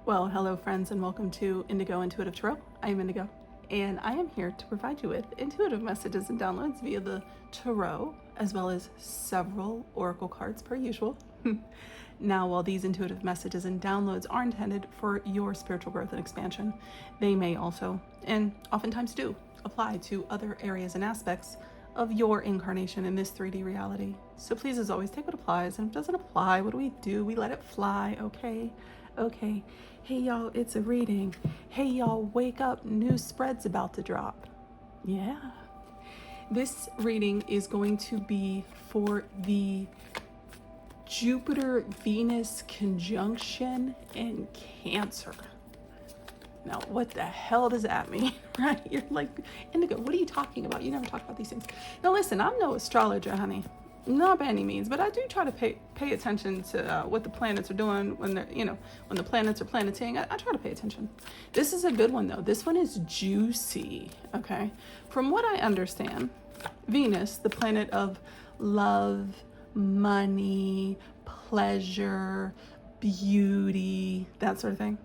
Well, hello friends, and welcome to Indigo Intuitive Tarot. I am Indigo, and I am here to provide you with intuitive messages and downloads via the tarot, as well as several oracle cards per usual. Now, while these intuitive messages and downloads are intended for your spiritual growth and expansion, they may also, and oftentimes do, apply to other areas and aspects of your incarnation in this 3D reality. So please, as always, take what applies, and if it doesn't apply, what do? We let it fly, okay? Okay. Hey y'all, it's a reading. Hey y'all, wake up, new spread's about to drop. Yeah. This reading is going to be for the Jupiter-Venus conjunction in Cancer. Now, what the hell does that mean, right? You're like, Indigo, what are you talking about? You never talk about these things. Now listen, I'm no astrologer, honey. Not by any means, but I do try to pay attention to what the planets are doing when they're, when the planets are planeting. I try to pay attention. This is a good one though. This one is juicy, okay? From what I understand, Venus, the planet of love, money, pleasure, beauty, that sort of thing,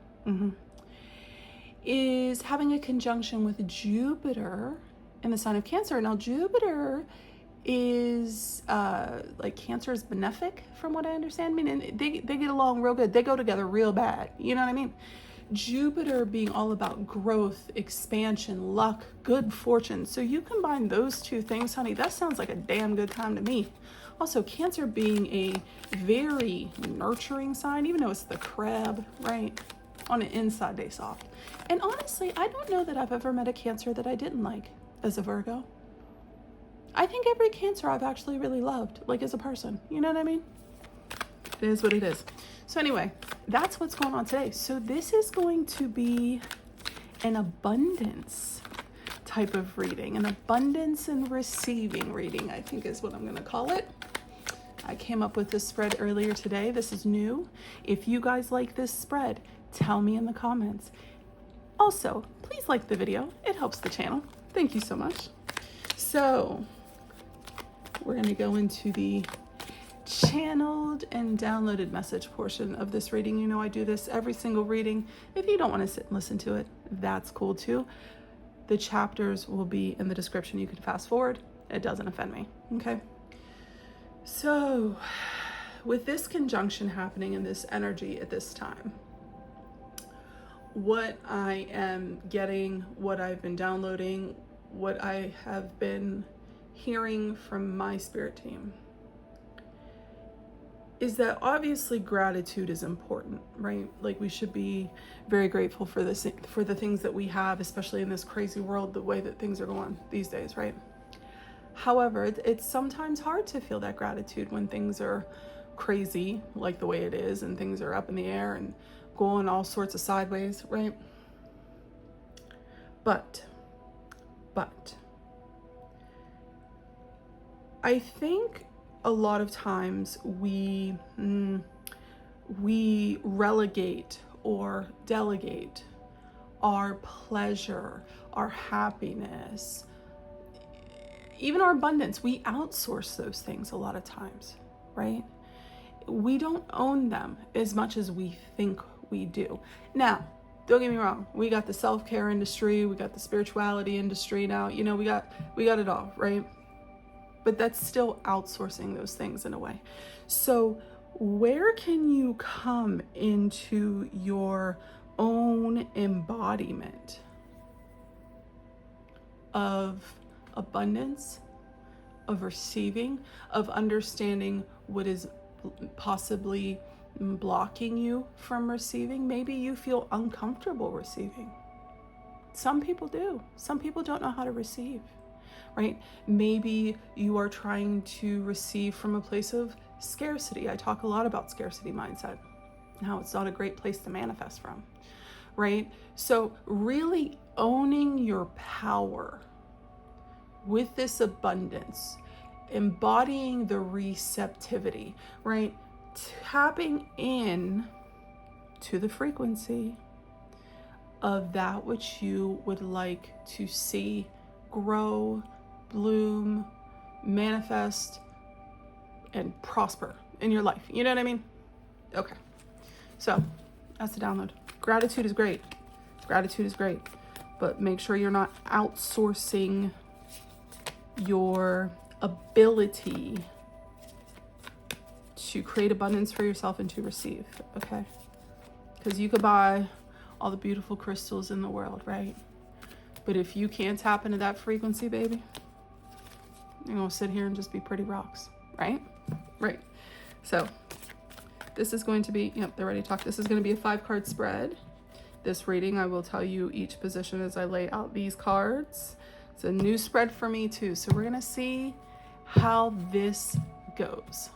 is having a conjunction with Jupiter in the sign of Cancer. Now, Jupiter is like Cancer is benefic, from what I understand. I mean, they get along real good. They go together real bad. You know what I mean? Jupiter being all about growth, expansion, luck, good fortune. So you combine those two things, honey, that sounds like a damn good time to me. Also, Cancer being a very nurturing sign, even though it's the crab, right? On the inside, they soft. And honestly, I don't know that I've ever met a Cancer that I didn't like as a Virgo. I think every Cancer I've actually really loved, like as a person. You know what I mean? It is what it is. So anyway, that's what's going on today. So this is going to be an abundance type of reading, an abundance and receiving reading, I think is what I'm going to call it. I came up with this spread earlier today. This is new. If you guys like this spread, tell me in the comments. Also, please like the video. It helps the channel. Thank you so much. So we're going to go into the channeled and downloaded message portion of this reading. You know, I do this every single reading. If you don't want to sit and listen to it, that's cool too. The chapters will be in the description. You can fast forward. It doesn't offend me. Okay. So with this conjunction happening in this energy at this time, what I am getting, what I've been downloading, what I have been hearing from my spirit team is that obviously gratitude is important, right? Like we should be very grateful for this, for the things that we have, especially in this crazy world, the way that things are going these days, right? However, it's sometimes hard to feel that gratitude when things are crazy, like the way it is, and things are up in the air and going all sorts of sideways, right? But I think a lot of times we relegate or delegate our pleasure, our happiness, even our abundance. We outsource those things a lot of times, right? We don't own them as much as we think we do. Now, don't get me wrong. We got the self-care industry, we got the spirituality industry now, you know, we got it all, right? But that's still outsourcing those things in a way. So where can you come into your own embodiment of abundance, of receiving, of understanding what is possibly blocking you from receiving? Maybe you feel uncomfortable receiving. Some people do. Some people don't know how to receive, right? Maybe you are trying to receive from a place of scarcity. I talk a lot about scarcity mindset, how it's not a great place to manifest from, right? So really owning your power with this abundance, embodying the receptivity, right? Tapping in to the frequency of that which you would like to see grow, bloom, manifest, and prosper in your life. You know what I mean? Okay. So that's the download. Gratitude is great. Gratitude is great. But make sure you're not outsourcing your ability to create abundance for yourself and to receive, okay? Because you could buy all the beautiful crystals in the world, right? But if you can't tap into that frequency, baby, you're gonna sit here and just be pretty rocks, right? Right. So this is going to be, yep, they're ready to talk. This is going to be a 5-card spread. This reading, I will tell you each position as I lay out these cards. It's a new spread for me too. So we're going to see how this goes.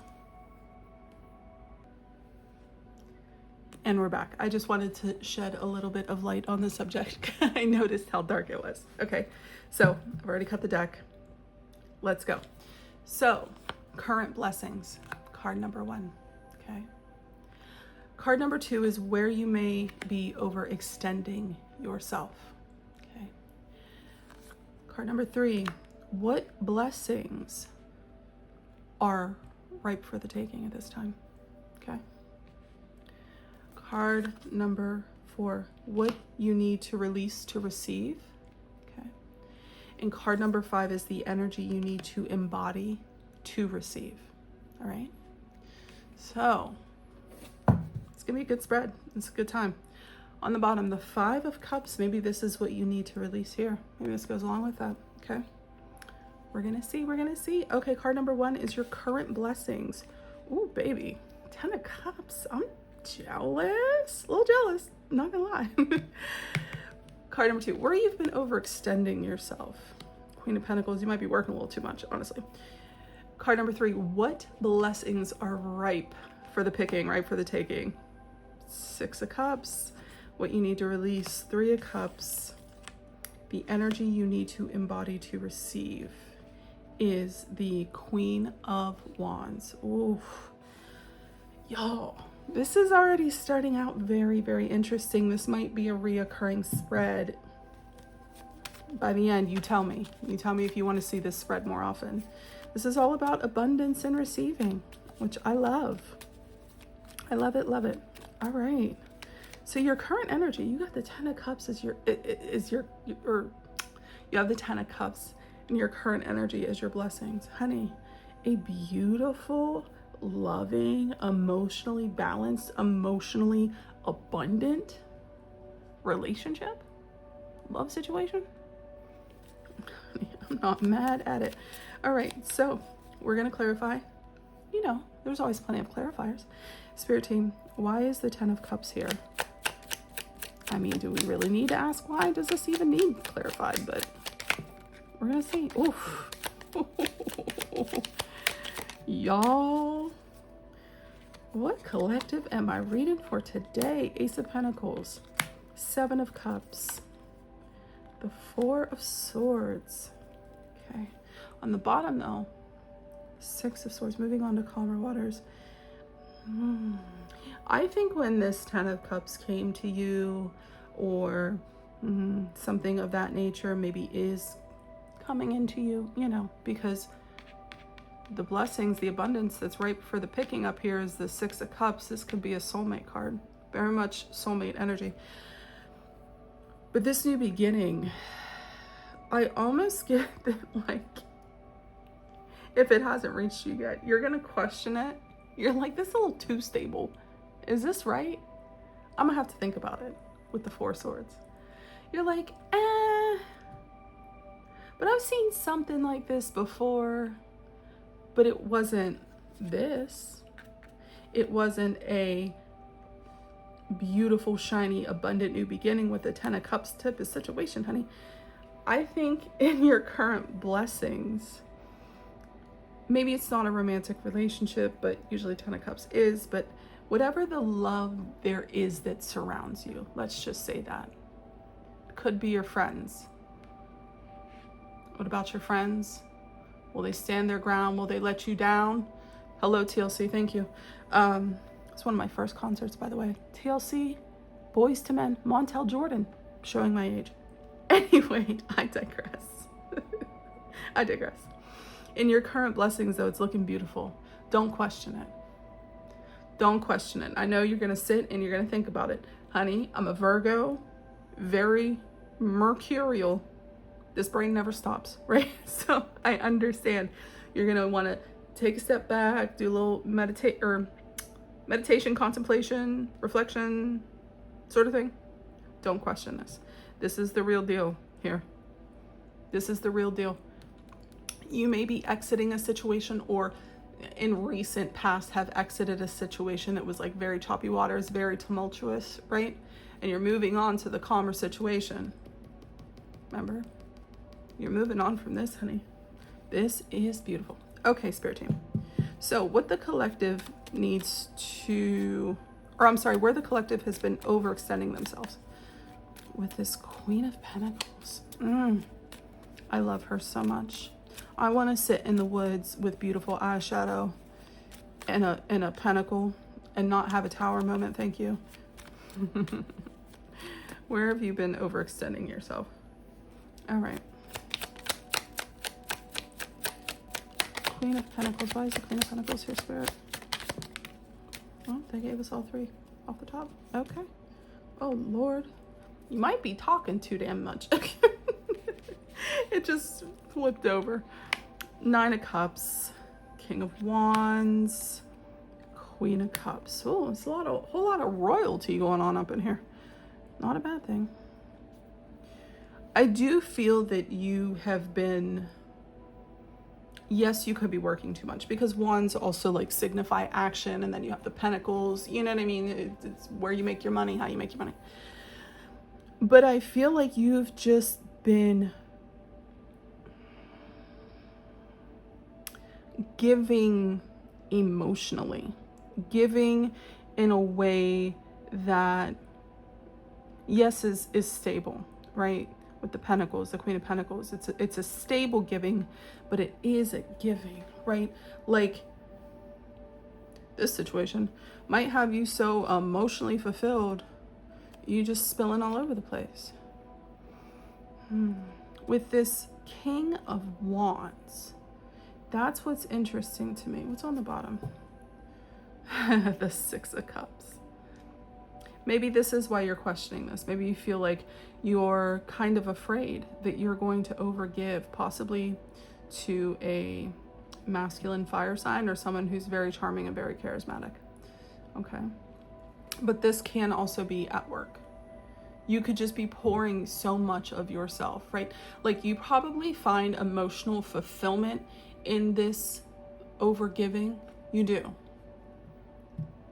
And we're back. I just wanted to shed a little bit of light on the subject. I noticed how dark it was. Okay, so I've already cut the deck. Let's go. So, current blessings, card number 1, okay? Card number 2 is where you may be overextending yourself, okay? Card number 3, what blessings are ripe for the taking at this time, okay? Card number 4, what you need to release to receive, okay? And card number 5 is the energy you need to embody to receive, all right? So, it's gonna be a good spread. It's a good time. On the bottom, the 5 of Cups, maybe this is what you need to release here. Maybe this goes along with that, okay? We're gonna see. Okay, card number 1 is your current blessings. Ooh, baby, 10 of Cups. I'm jealous, a little jealous, not gonna lie. Card number 2, where you've been overextending yourself. Queen of Pentacles, you might be working a little too much, honestly. Card number 3, what blessings are ripe for the picking, ripe for the taking? 6 of Cups, what you need to release. 3 of Cups, the energy you need to embody to receive is the Queen of Wands. Ooh, y'all, this is already starting out very, very interesting. This might be a reoccurring spread. By the end, you tell me. You tell me if you want to see this spread more often. This is all about abundance and receiving, which I love. I love it, love it. All right. So your current energy, you got the 10 of Cups as you have the 10 of Cups and your current energy as your blessings. Honey, a beautiful, loving, emotionally balanced, emotionally abundant relationship, love situation. I'm not mad at it. All right, so we're gonna clarify. You know, there's always plenty of clarifiers. Spirit team, why is the 10 of Cups here? I mean, do we really need to ask why? Does this even need clarified? But we're gonna see. Oof. Y'all, what collective am I reading for today? Ace of Pentacles, 7 of Cups, the 4 of Swords. Okay, on the bottom though, 6 of Swords, moving on to calmer waters. I think when this 10 of Cups came to you, or something of that nature maybe is coming into you, you know, because the blessings, the abundance that's ripe for the picking up here is the 6 of Cups. This could be a soulmate card, very much soulmate energy. But this new beginning, I almost get that, like, if it hasn't reached you yet, you're gonna question it. You're like, this is a little too stable. Is this right? I'm gonna have to think about it with the 4 Swords. You're like, but I've seen something like this before, but it wasn't this. It wasn't a beautiful, shiny, abundant new beginning with the 10 of Cups type of situation, honey. I think in your current blessings, maybe it's not a romantic relationship, but usually 10 of Cups is, but whatever the love there is that surrounds you, let's just say that. Could be your friends. What about your friends? Will they stand their ground? Will they let you down? Hello, TLC, thank you. It's one of my first concerts, by the way. TLC, Boys to Men, Montel Jordan, showing my age. Anyway, I digress. I digress. In your current blessings, though, it's looking beautiful. Don't question it. Don't question it. I know you're going to sit and you're going to think about it. Honey, I'm a Virgo, very mercurial. This brain never stops, right? So I understand. You're going to want to take a step back, do a little meditation, contemplation, reflection, sort of thing. Don't question this. This is the real deal here. This is the real deal. You may be exiting a situation, or in recent past have exited a situation that was like very choppy waters, very tumultuous, right? And you're moving on to the calmer situation. Remember? You're moving on from this, honey. This is beautiful. Okay, Spirit team. So what the collective needs to, or I'm sorry, where the collective has been overextending themselves with this Queen of Pentacles. I love her so much. I want to sit in the woods with beautiful eyeshadow and a pentacle and not have a tower moment. Thank you. Where have you been overextending yourself? All right. Queen of Pentacles. Why is the Queen of Pentacles here, Spirit? Well, they gave us all three off the top. Okay. Oh, Lord. You might be talking too damn much. It just flipped over. Nine of Cups, King of Wands, Queen of Cups. Oh, it's a whole lot of royalty going on up in here. Not a bad thing. I do feel that you have been, yes, you could be working too much, because wands also like signify action, and then you have the pentacles, you know what I mean? It's where you make your money, how you make your money. But I feel like you've just been giving emotionally, giving in a way that, yes, is stable, right? With the Pentacles, the Queen of Pentacles, it's a stable giving, but it is a giving, right? Like this situation might have you so emotionally fulfilled, you just spilling all over the place. With this King of Wands, that's what's interesting to me. What's on the bottom? The Six of Cups. Maybe this is why you're questioning this. Maybe you feel like you're kind of afraid that you're going to overgive, possibly to a masculine fire sign or someone who's very charming and very charismatic. Okay. But this can also be at work. You could just be pouring so much of yourself, right? Like you probably find emotional fulfillment in this overgiving. You do.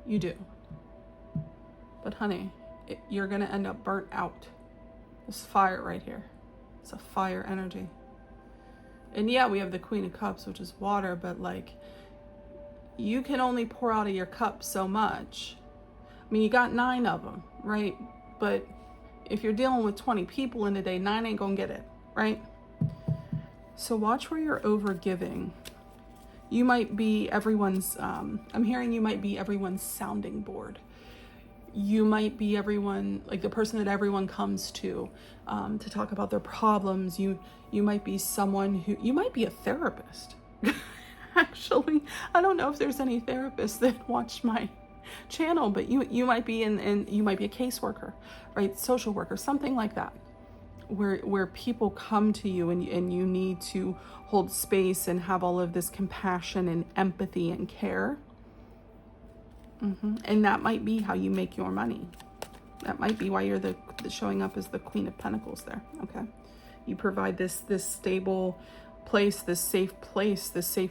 You do. But honey, you're going to end up burnt out. This fire right here. It's a fire energy. And yeah, we have the Queen of Cups, which is water, but like you can only pour out of your cup so much. I mean, you got 9 of them, right? But if you're dealing with 20 people in a day, 9 ain't gonna get it, right? So watch where you're over giving. You might be everyone's, I'm hearing you might be everyone's sounding board. You might be everyone, like the person that everyone comes to talk about their problems. You might be someone who, you might be a therapist. Actually, I don't know if there's any therapists that watch my channel, but you might be you might be a caseworker, right? Social worker, something like that, where people come to you and you need to hold space and have all of this compassion and empathy and care. And that might be how you make your money. That might be why you're the showing up as the Queen of Pentacles there. Okay, you provide this stable place, this safe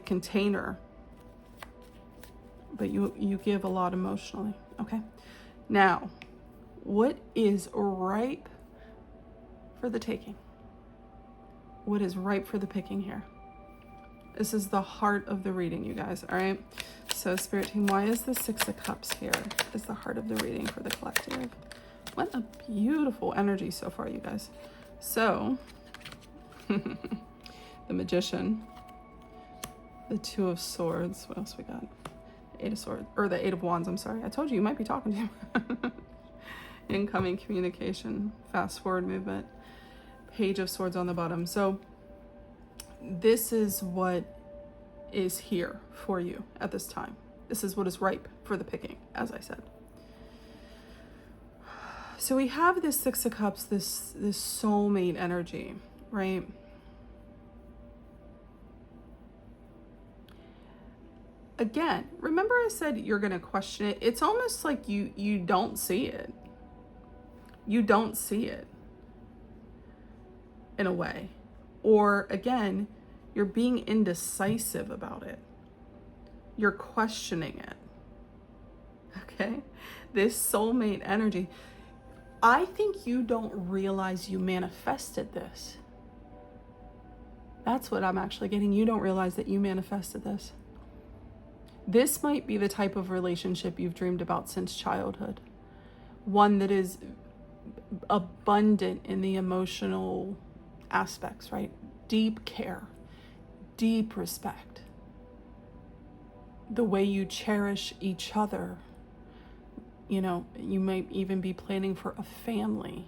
container, but you give a lot emotionally. Okay, now what is ripe for the taking? What is ripe for the picking here? This is the heart of the reading, you guys. All right, so Spirit team, why is the Six of Cups here is the heart of the reading for the collective? What a beautiful energy so far, you guys. So the Magician, the Two of Swords, what else we got? Eight of Swords, or the Eight of Wands, I'm sorry. I told you might be talking to you. Incoming communication, fast forward movement, Page of Swords on the bottom. So this is what is here for you at this time. This is what is ripe for the picking, as I said. So we have this Six of Cups, this soulmate energy, right? Again, remember I said you're going to question it. It's almost like you don't see it. You don't see it in a way. Or again, you're being indecisive about it. You're questioning it. Okay? This soulmate energy. I think you don't realize you manifested this. That's what I'm actually getting. You don't realize that you manifested this. This might be the type of relationship you've dreamed about since childhood. One that is abundant in the emotional aspects, right? Deep care, deep respect. The way you cherish each other. You know, you might even be planning for a family,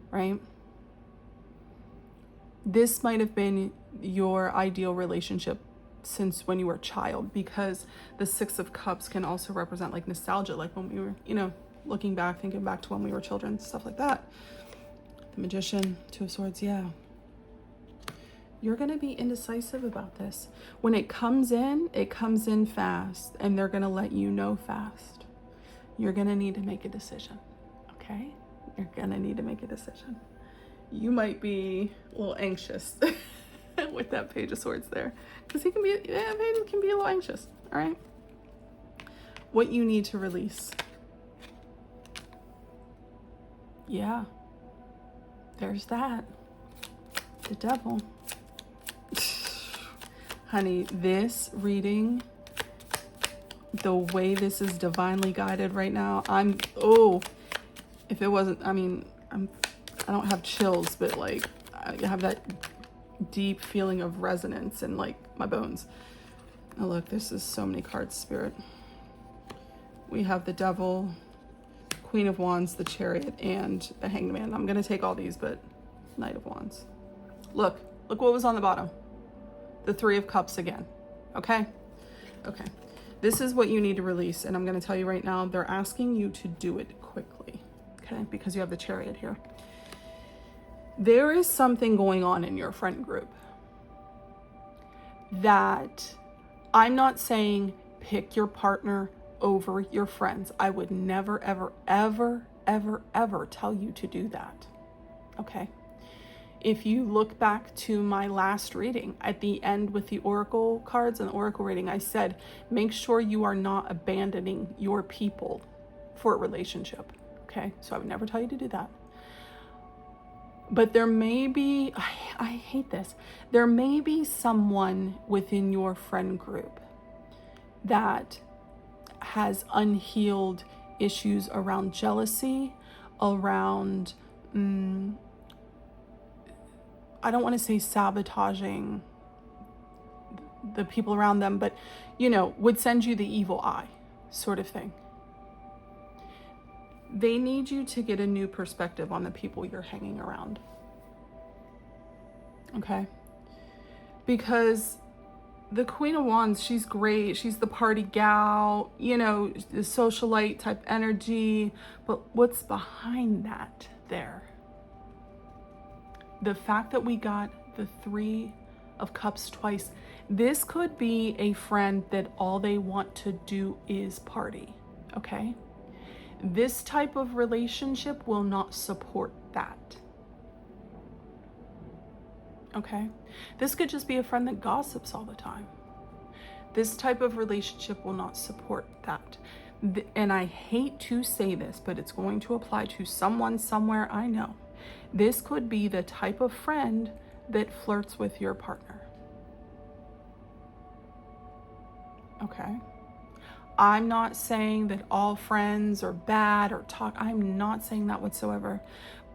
right? This might have been your ideal relationship since when you were a child, because the Six of Cups can also represent like nostalgia, like when we were, you know, looking back, thinking back to when we were children, stuff like that. The Magician, Two of Swords, yeah. You're going to be indecisive about this. When it comes in fast, and they're going to let you know fast. You're going to need to make a decision, okay? You're going to need to make a decision. You might be a little anxious with that Page of Swords there, because he can be, Page can be a little anxious, all right? What you need to release. Yeah, there's that. The Devil. Honey, this reading, the way this is divinely guided right now, if it wasn't, I don't have chills, but like, I have that deep feeling of resonance in like my bones. Oh, look, this is so many cards, Spirit. We have the Devil, Queen of Wands, the Chariot, and the Hanged Man. I'm going to take all these, but Knight of Wands. Look what was on the bottom. The Three of Cups again. Okay? Okay. This is what you need to release, and I'm going to tell you right now, they're asking you to do it quickly, okay? Because you have the Chariot here. There is something going on in your friend group that I'm not saying pick your partner over your friends. I would never, ever, ever, ever, ever tell you to do that, okay? If you look back to my last reading, at the end with the Oracle cards and the Oracle reading, I said, make sure you are not abandoning your people for a relationship, okay? So I would never tell you to do that. But there may be, I hate this, there may be someone within your friend group that has unhealed issues around jealousy, around, I don't want to say sabotaging the people around them, but, you know, would send you the evil eye sort of thing. They need you to get a new perspective on the people you're hanging around. Okay? Because the Queen of Wands, she's great. She's the party gal, you know, the socialite type energy. But what's behind that there? The fact that we got the Three of Cups twice, this could be a friend that all they want to do is party, okay? This type of relationship will not support that, okay? This could just be a friend that gossips all the time. This type of relationship will not support that. And I hate to say this, but it's going to apply to someone somewhere I know. This could be the type of friend that flirts with your partner. Okay? I'm not saying that all friends are bad or talk. I'm not saying that whatsoever.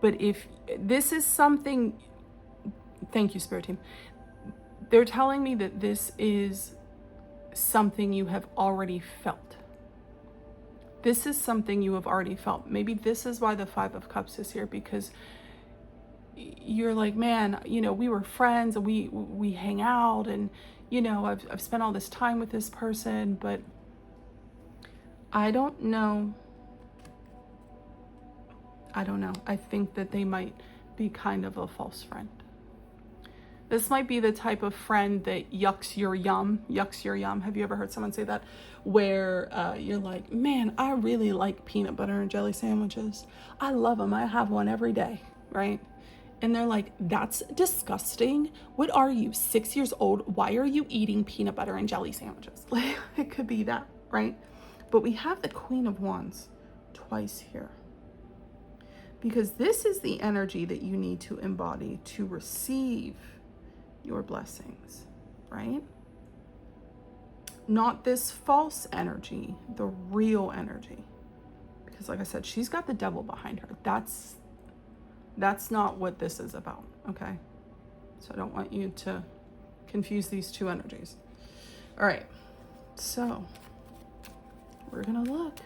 But if this is something, thank you, Spirit Team. They're telling me that this is something you have already felt. This is something you have already felt. Maybe this is why the Five of Cups is here, because you're like, man, you know, we were friends and we hang out, and, you know, I've spent all this time with this person, but I don't know. I think that they might be kind of a false friend. This might be the type of friend that yucks your yum. Have you ever heard someone say that? Where you're like, man, I really like peanut butter and jelly sandwiches. I love them. I have one every day, right? And they're like, that's disgusting. What are you, 6 years old? Why are you eating peanut butter and jelly sandwiches? Like, it could be that, right? But we have the Queen of Wands twice here. Because this is the energy that you need to embody to receive your blessings, right? Not this false energy, the real energy. Because like I said, she's got the devil behind her. That's not what this is about, okay? So I don't want you to confuse these two energies. All right, so we're gonna look.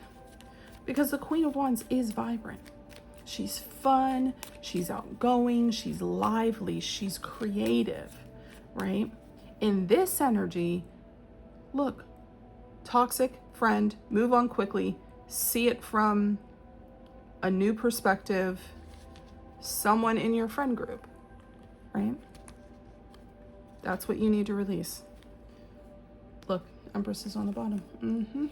Because the Queen of Wands is vibrant. She's fun, she's outgoing, she's lively, she's creative, right? In this energy, look, toxic friend, move on quickly, see it from a new perspective, someone in your friend group, right? That's what you need to release. Look, Empress is on the bottom.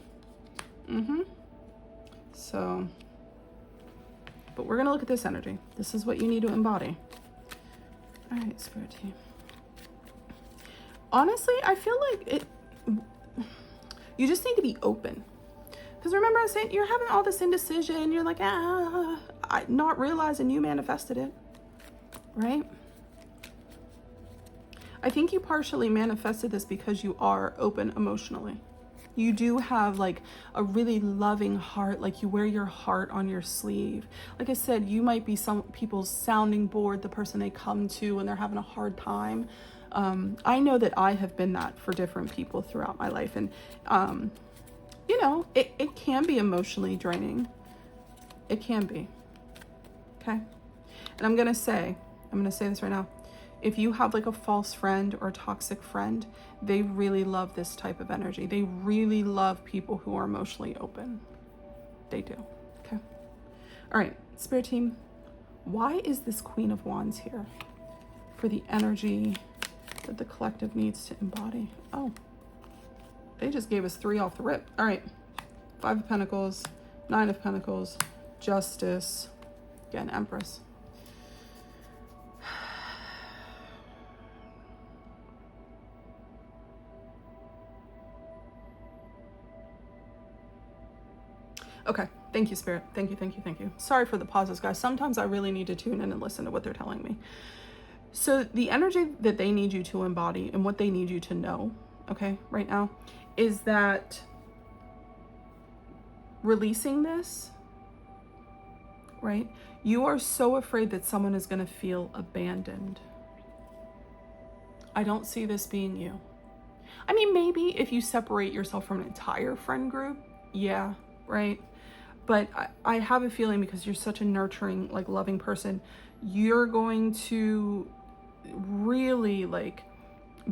So, but we're gonna look at this energy. This is what you need to embody. All right, Spirit team. Honestly, I feel like you just need to be open. Because remember I was saying, you're having all this indecision. You're like, not realizing you manifested it, right? I think you partially manifested this because you are open emotionally. You do have like a really loving heart, like you wear your heart on your sleeve. Like I said, you might be some people's sounding board, the person they come to when they're having a hard time. I know that I have been that for different people throughout my life. And, you know, it can be emotionally draining. It can be. Okay. And I'm going to say this right now. If you have like a false friend or a toxic friend, they really love this type of energy. They really love people who are emotionally open. They do. Okay. All right, Spirit team, why is this Queen of Wands here for the energy that the collective needs to embody? Oh, they just gave us 3 off the rip. All right, 5 of Pentacles, 9 of Pentacles, Justice, again, Empress. Okay, thank you, Spirit. Thank you. Sorry for the pauses, guys. Sometimes I really need to tune in and listen to what they're telling me. So the energy that they need you to embody and what they need you to know, okay, right now, is that releasing this, right? You are so afraid that someone is going to feel abandoned. I don't see this being you. I mean, maybe if you separate yourself from an entire friend group, yeah, right? But I have a feeling because you're such a nurturing, like loving person, you're going to really like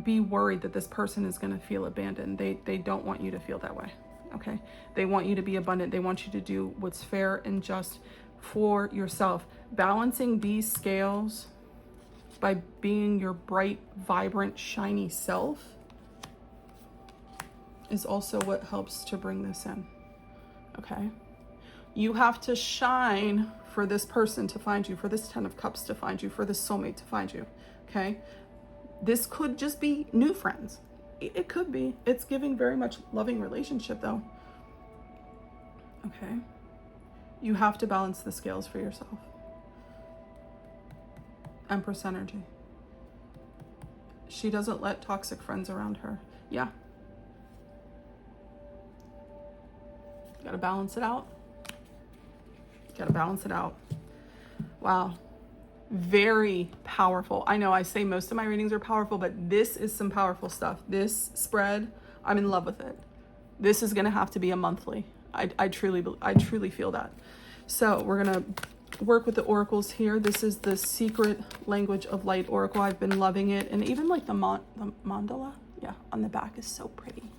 be worried that this person is going to feel abandoned. They don't want you to feel that way. Okay. They want you to be abundant. They want you to do what's fair and just for yourself. Balancing these scales by being your bright, vibrant, shiny self is also what helps to bring this in. Okay. You have to shine for this person to find you, for this 10 of Cups to find you, for this soulmate to find you, okay? This could just be new friends. It could be. It's giving very much loving relationship though. Okay? You have to balance the scales for yourself. Empress energy. She doesn't let toxic friends around her. Yeah. You gotta balance it out. Wow. Very powerful. I know I say most of my readings are powerful, but this is some powerful stuff. This spread, I'm in love with it. This is going to have to be a monthly. I truly feel that. So we're going to work with the oracles here. This is the Secret Language of Light Oracle. I've been loving it. And even like the mandala, yeah, on the back is so pretty.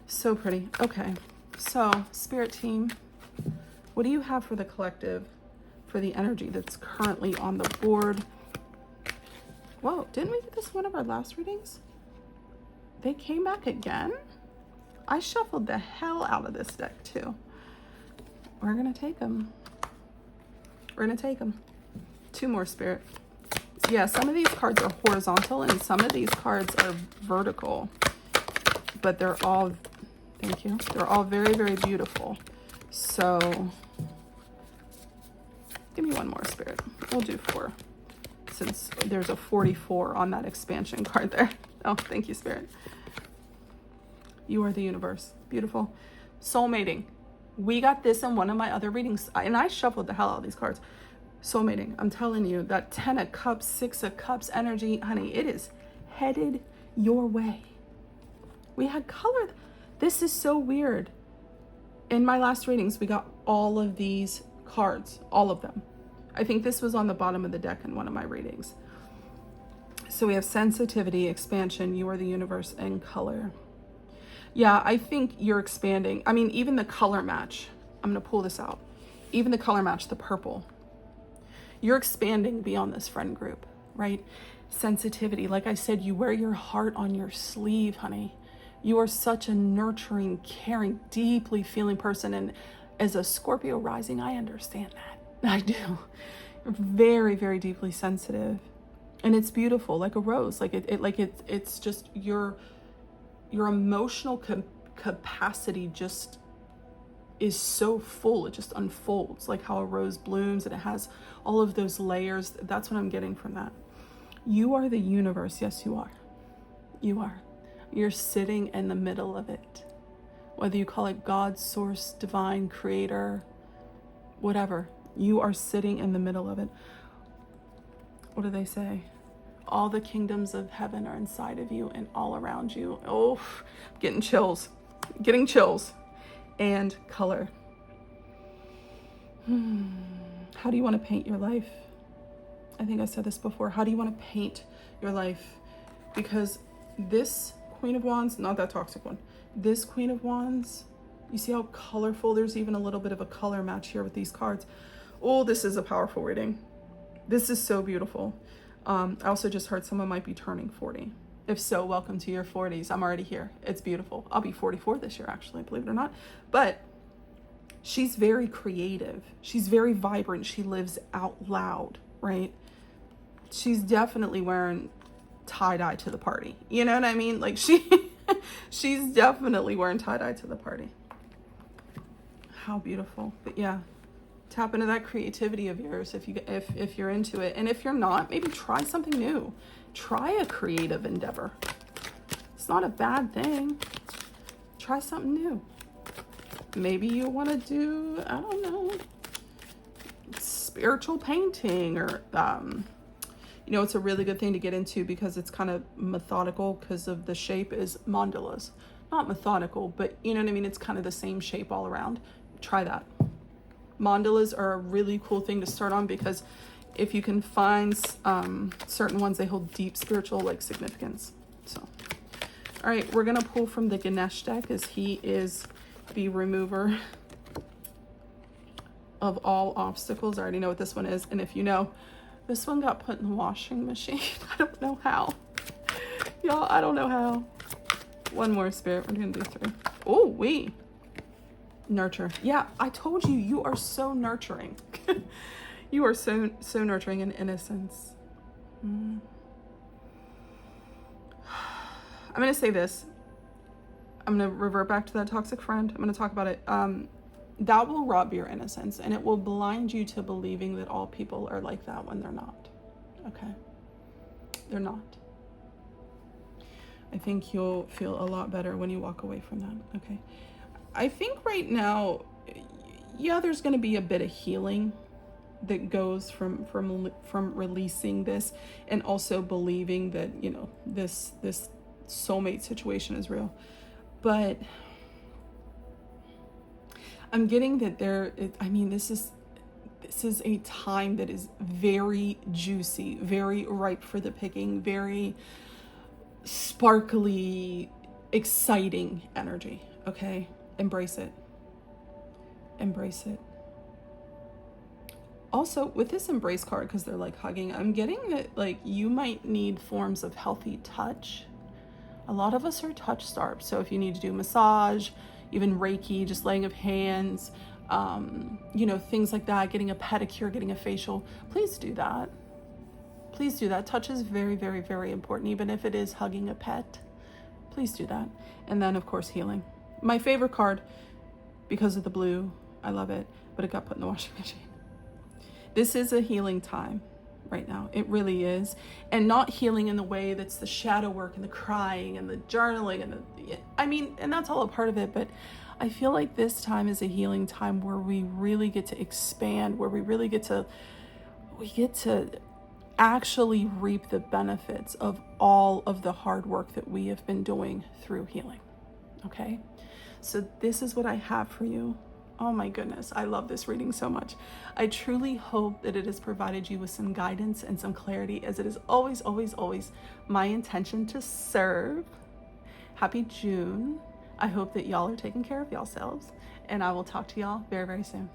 So pretty. Okay. So, Spirit team, what do you have for the collective, for the energy that's currently on the board? Whoa, didn't we get this one of our last readings? They came back again? I shuffled the hell out of this deck too. We're gonna take them. We're gonna take them. Two more, Spirit. Yeah, some of these cards are horizontal and some of these cards are vertical. But they're all, thank you, they're all very, very beautiful. So, give me one more, Spirit. We'll do 4, since there's a 44 on that expansion card there. Oh, thank you, Spirit. You are the universe. Beautiful. Soulmating. We got this in one of my other readings, and I shuffled the hell out of these cards. Soulmating. I'm telling you, that 10 of Cups, 6 of Cups energy, honey, it is headed your way. We had color. This is so weird. In my last readings, we got all of these cards, all of them. I think this was on the bottom of the deck in one of my readings. So we have sensitivity, expansion, you are the universe, and color. Yeah, I think you're expanding. I mean, even the color match, I'm going to pull this out. Even the color match, the purple. You're expanding beyond this friend group, right? Sensitivity. Like I said, you wear your heart on your sleeve, honey. You are such a nurturing, caring, deeply feeling person. And as a Scorpio rising, I understand that. I do. You're very, very deeply sensitive. And it's beautiful, like a rose. It's just your emotional capacity just is so full. It just unfolds, like how a rose blooms and it has all of those layers. That's what I'm getting from that. You are the universe. Yes, you are. You are. You're sitting in the middle of it. Whether you call it God, source, divine, creator, whatever. You are sitting in the middle of it. What do they say? All the kingdoms of heaven are inside of you and all around you. Oh, getting chills. Getting chills. And color. How do you want to paint your life? I think I said this before. How do you want to paint your life? Because this Queen of Wands, not that toxic one, this Queen of Wands, you see how colorful? There's even a little bit of a color match here with these cards. Oh, this is a powerful reading. This is so beautiful. I also just heard someone might be turning 40. If so, welcome to your 40s. I'm already here. It's beautiful. I'll be 44 this year, actually, believe it or not. But she's very creative. She's very vibrant. She lives out loud, right? She's definitely wearing tie-dye to the party. You know what I mean? Like she's definitely wearing tie-dye to the party. How beautiful. But yeah, tap into that creativity of yours if you're into it. And if you're not, maybe try something new. Try a creative endeavor. It's not a bad thing. Try something new. Maybe you want to do, I don't know, spiritual painting or, you know, it's a really good thing to get into because it's kind of methodical because of the shape is mandalas. Not methodical, but you know what I mean? It's kind of the same shape all around. Try that. Mandalas are a really cool thing to start on because if you can find certain ones, they hold deep spiritual like significance. So, all right, we're gonna pull from the Ganesh deck as he is the remover of all obstacles. I already know what this one is, and if you know, this one got put in the washing machine. I don't know how. Y'all, I don't know how. One more, Spirit. We're gonna do 3. Oh, nurture. Yeah, I told you, you are so nurturing. You are so nurturing in innocence. I'm going to say this. I'm going to revert back to that toxic friend. I'm going to talk about it. That will rob your innocence and it will blind you to believing that all people are like that when they're not. Okay? They're not. I think you'll feel a lot better when you walk away from that. Okay? I think right now, yeah, there's going to be a bit of healing that goes from releasing this and also believing that, you know, this soulmate situation is real. But I'm getting that this is a time that is very juicy, very ripe for the picking, very sparkly, exciting energy. Okay? Embrace it. embrace it. Also, with this embrace card, because they're like hugging, I'm getting that like you might need forms of healthy touch. A lot of us are touch starved. So if you need to do massage, even Reiki, just laying of hands, things like that, getting a pedicure, getting a facial, please do that. Please do that. Touch is very, very, very important, even if it is hugging a pet. Please do that. And then, of course, healing. My favorite card, because of the blue, I love it, but it got put in the washing machine. This is a healing time right now. It really is. And not healing in the way that's the shadow work and the crying and the journaling and that's all a part of it, but I feel like this time is a healing time where we really get to expand, where we get to actually reap the benefits of all of the hard work that we have been doing through healing. Okay? So this is what I have for you. Oh my goodness, I love this reading so much. I truly hope that it has provided you with some guidance and some clarity, as it is always, always, always my intention to serve. Happy June. I hope that y'all are taking care of yourselves, and I will talk to y'all very, very soon.